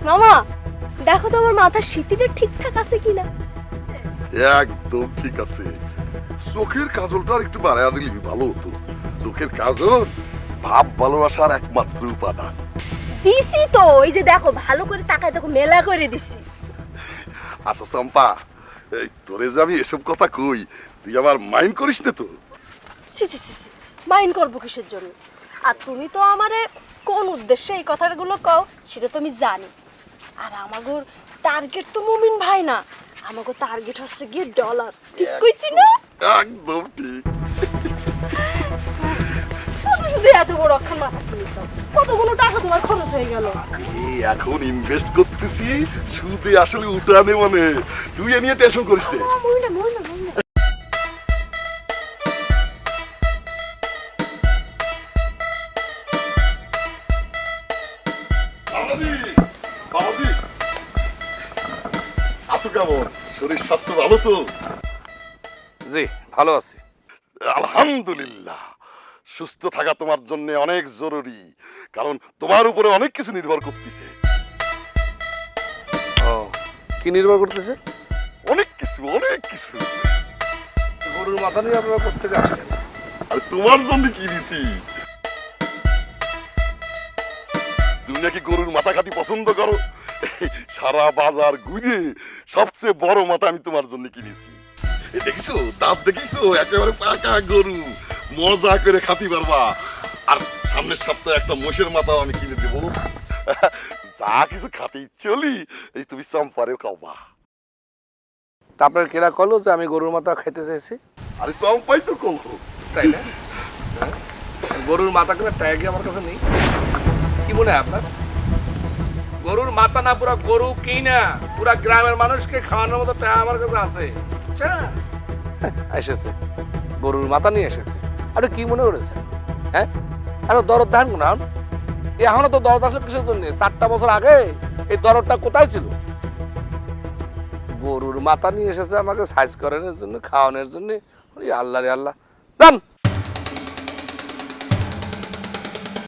মামা দেখো তো আমার মাথার সিঁথিটা ঠিকঠাক আছে কিনা। একদম ঠিক আছে। চোখের কাজলটা আর একটু বাড়াইয়া দিলি ভালো হতো। চোখের কাজল ভাব ভালোবাসার একমাত্র উপাদান। দিছি তো, এই যে দেখো ভালো করে তাকায় দেখো, মেলা করে দিছি। আচ্ছা চম্পা, এই তোরে যে আমি এসব কথা কই, তুই আবার মাইন্ড করিস না তো? সি সি সি সি, মাইন্ড করবো কিসের জন্য? আর তুমি তো আমারে কোন উদ্দেশ্যে এই কথাগুলো কও সেটা তো আমি জানি। আর আমাগোর টার্গেট তো মুমিন ভাই না, আমাগো টার্গেট হচ্ছে গিয়ে ডলার। ঠিক কইছি না? একদম ঠিক। শুধু শুধু এত বড় অক্ষর মাথা তুলিছো, কতগুলো টাকা তোমার খরচ হয়ে গেল। এই এখন ইনভেস্ট করতেছি, সুদে আসলে উঠানে মানে। তুই এ নিয়ে টেনশন করিস না। মইনা মইনা মইনা। বাবাজি, বাবাজি, আছো কেমন? শরীর স্বাস্থ্য ভালো তো? জি ভালো আছি। আলহামদুলিল্লাহ। সুস্থ থাকা তোমার জন্য অনেক জরুরি, কারণ তোমার উপরে অনেক কিছু নির্ভর করতেছে। ও কি নির্ভর করতেছে? অনেক কিছু, অনেক কিছু। গরুর মাথা নিয়ে আপনারা প্রত্যেকে আসেন। আর তোমার জন্য কি দিছি? তুমি নাকি গরুর মাথা খাতি পছন্দ করো। সারা বাজার ঘুরে সবচেয়ে বড় মাথা আমি তোমার জন্য কিনেছি। দেখিছো দাঁত, দেখিছো একেবারে পাকা গরু, মজা করে খাতি পারবা। আর সামনের সপ্তাহে একটা মোষের মাথাও আমি কিনে দেবো। যা কিছু খাতে ইচ্ছে হলি এই তুমি চম্পারেও খাওয়া। তা আপনার কেরা কলো যে আমি গরুর মাথা খাইতে চাইছি? আরে চম্পাই তো কলো। তাই না? হ্যাঁ? গরুর মাথা করে ট্যাগ আমার কাছে নেই। কি মনে হয় আপনার? গরুর মাথা না, পুরো গরু কি না পুরা গ্রামের মানুষকে খাওয়ানোর মতো টাকা আমার কাছে আছে। এসেছে গরুর মাথা নিয়ে এসেছে। আপনি কি মনে করেছেন? হ্যাঁ, এত দরদ ধান না এখনো তো দরদ আসলে কিসের জন্য? 4টা বছর আগে এই দরদটা কোথায় ছিল? গরুর মাথা নিয়ে এসেছে আমাকে সাইজ করানোর জন্য, খাওয়ানোর জন্য। আল্লাহ রে আল্লাহ। যান